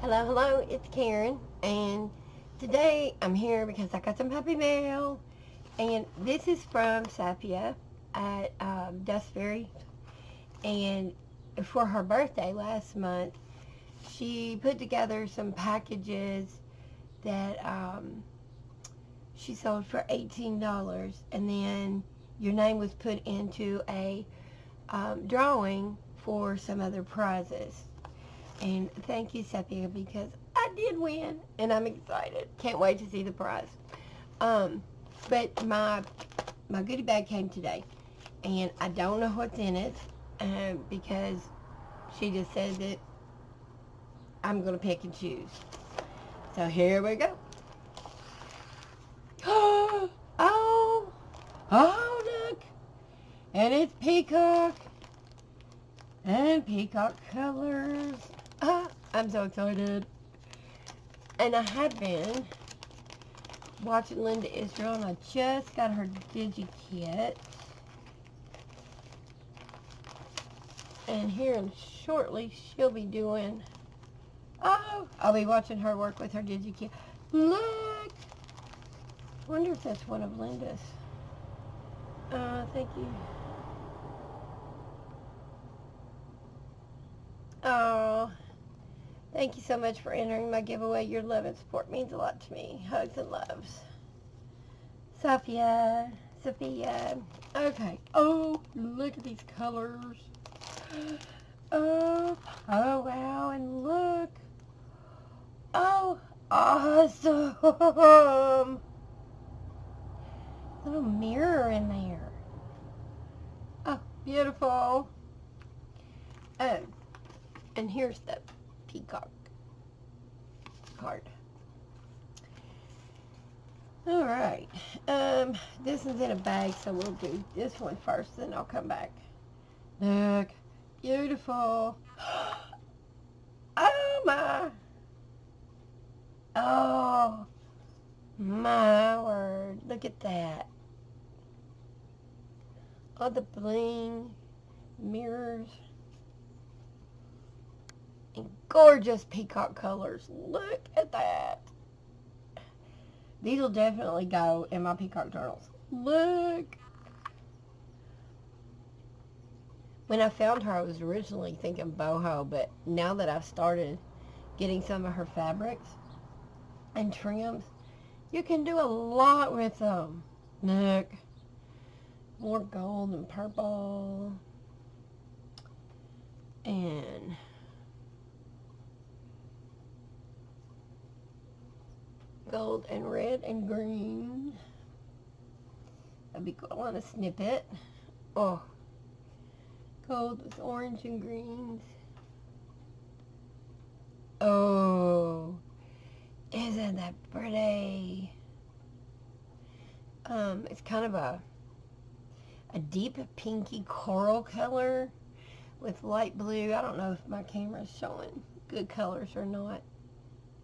Hello, hello, it's Karen, and today I'm here because I got some puppy mail, and this is from Safya at Dustberry, and for her birthday last month, she put together some packages that she sold for $18, and then your name was put into a drawing for some other prizes. And thank you, Safya, because I did win, and I'm excited. Can't wait to see the prize. But my goodie bag came today, and I don't know what's in it because she just said that I'm going to pick and choose. So here we go. Oh, look. And it's peacock. And peacock colors. I'm so excited. And I had been watching Linda Israel, and I just got her DigiKit. And here shortly, she'll be doing... Oh, I'll be watching her work with her DigiKit. Look! I wonder if that's one of Linda's. Thank you. Oh, thank you so much for entering my giveaway. Your love and support means a lot to me. Hugs and loves. Safya. Okay. Oh, look at these colors. Oh, wow, and look. Oh, awesome. Little mirror in there. Oh, beautiful. Oh. And here's the peacock card. Alright. This is in a bag, so we'll do this one first, then I'll come back. Look. Beautiful. Oh, my. Oh, my word. Look at that. Oh, the bling. Mirrors. And gorgeous peacock colors. Look at that. These will definitely go in my peacock journals. Look. When I found her, I was originally thinking boho, but now that I've started getting some of her fabrics and trims, you can do a lot with them. Look. More gold and purple. And gold and red and green. That'd be cool on a snippet. Oh, gold with orange and greens. Oh, isn't that pretty? It's kind of a deep pinky coral color with light blue. I don't know if my camera's showing good colors or not.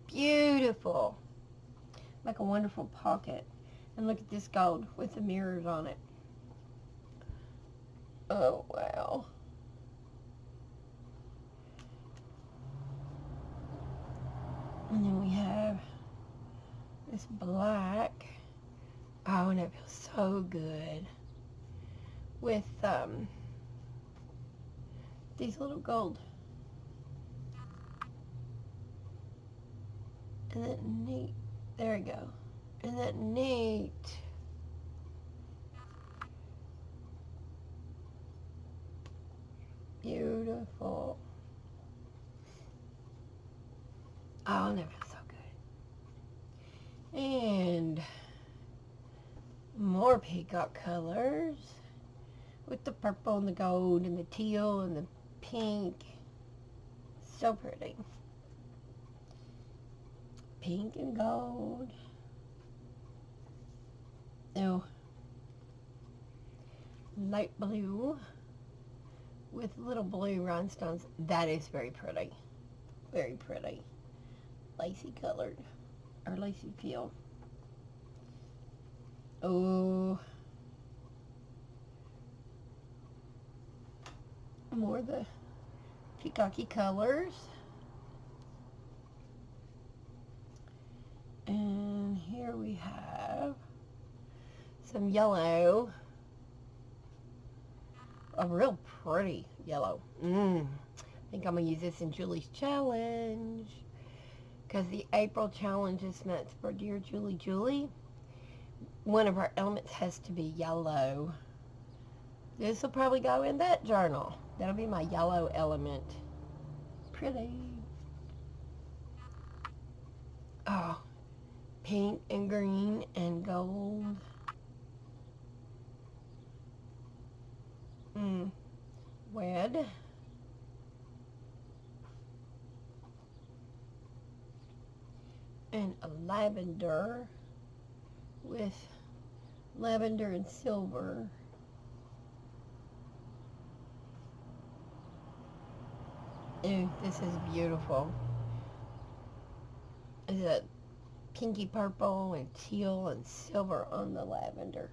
Beautiful. Like a wonderful pocket. And look at this gold with the mirrors on it. Oh, wow. And then we have this black. Oh, and it feels so good. With these little gold. And that neat. There we go. Isn't that neat? Beautiful. Oh, that feels so good. And more peacock colors with the purple and the gold and the teal and the pink. So pretty. Pink and gold. Oh, light blue with little blue rhinestones. That is very pretty. Very pretty. Lacy colored, or lacy feel. Oh, more of the peacocky colors. And here we have some yellow. A real pretty yellow. I think I'm going to use this in Julie's challenge. Because the April challenge is meant for Dear Julie. One of our elements has to be yellow. This will probably go in that journal. That'll be my yellow element. Pretty. Oh, pink and green and gold. Red. And a lavender with lavender and silver. Ooh, this is beautiful. Is it pinky purple and teal and silver on the lavender?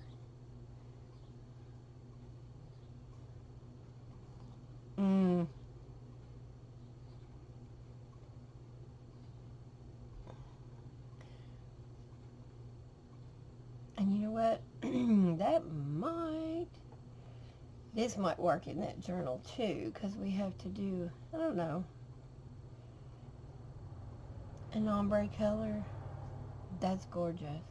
And you know what? This might work in that journal too, because we have to do, I don't know, an ombre color. That's gorgeous.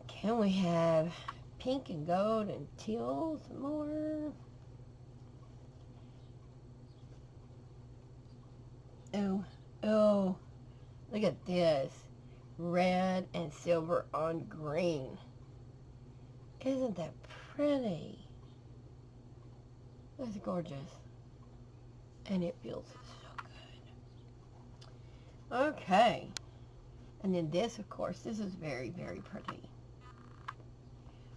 Can we have pink and gold and teal some more? Oh, look at this. Red and silver on green. Isn't that pretty? That's gorgeous. And it feels so good. Okay. And then this, of course, this is very, very pretty.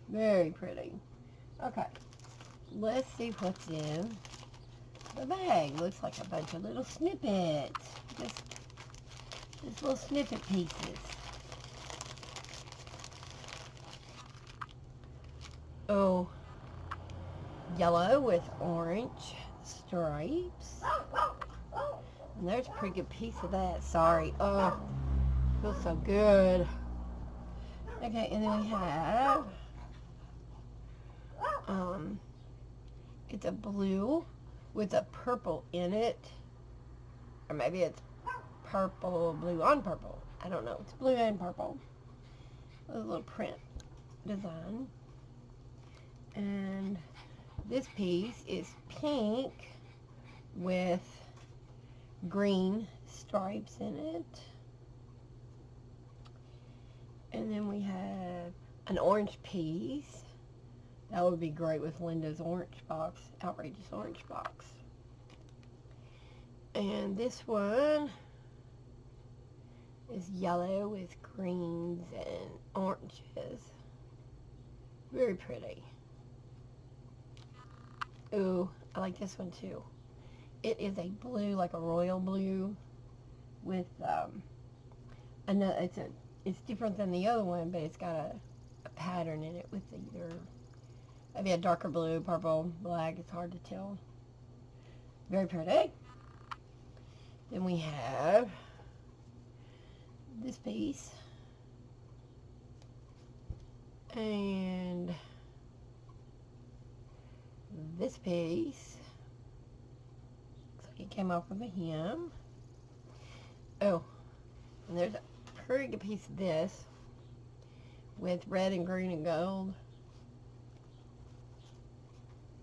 Very pretty. Okay. Let's see what's in the bag. Looks like a bunch of little snippets. Just little snippet pieces. Oh, yellow with orange stripes. And there's a pretty good piece of that. Sorry. Oh, feels so good. Okay, and then we have, it's a blue with a purple in it. Or maybe it's purple, blue on purple. I don't know. It's blue and purple. A little print design. And this piece is pink with green stripes in it. And then we have an orange piece. That would be great with Linda's orange box, outrageous orange box. And this one is yellow with greens and oranges. Very pretty. Ooh, I like this one too. It is a blue, like a royal blue, with it's different than the other one, but it's got a pattern in it with either maybe a darker blue, purple, black. It's hard to tell. Very pretty. Then we have this piece, and this piece. Looks like it came off of a hem. Oh, and there's a pretty good piece of this with red and green and gold.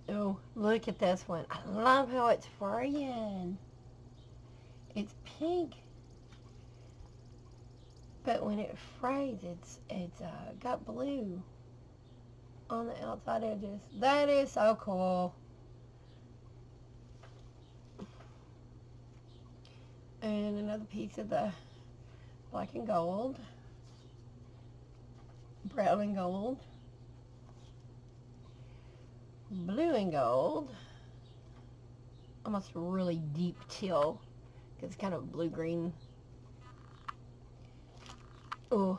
Oh, look at this one. I love how it's fraying. It's pink, but when it frays, it's got blue on the outside edges. That is so cool. And another piece of the black and gold, brown and gold, blue and gold, almost a really deep teal, because it's kind of blue-green. Oh,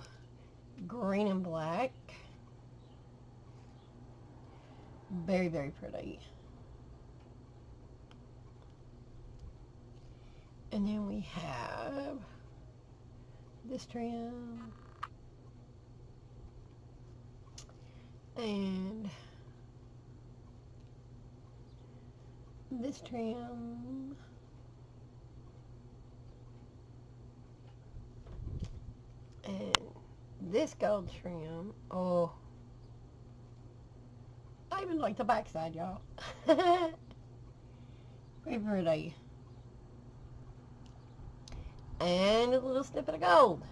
green and black. Very, very pretty. And then we have this trim. And this trim. And this gold trim. Oh, I even like the backside, y'all. Very pretty. And a little snippet of gold.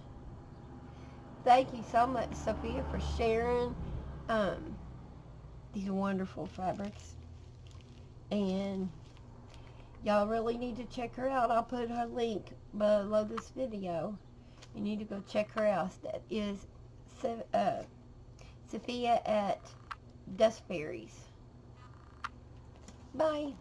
Thank you so much, Safya, for sharing these wonderful fabrics. And y'all really need to check her out. I'll put her link below this video. You need to go check her out. That is Safya at Dust Fairies. Bye.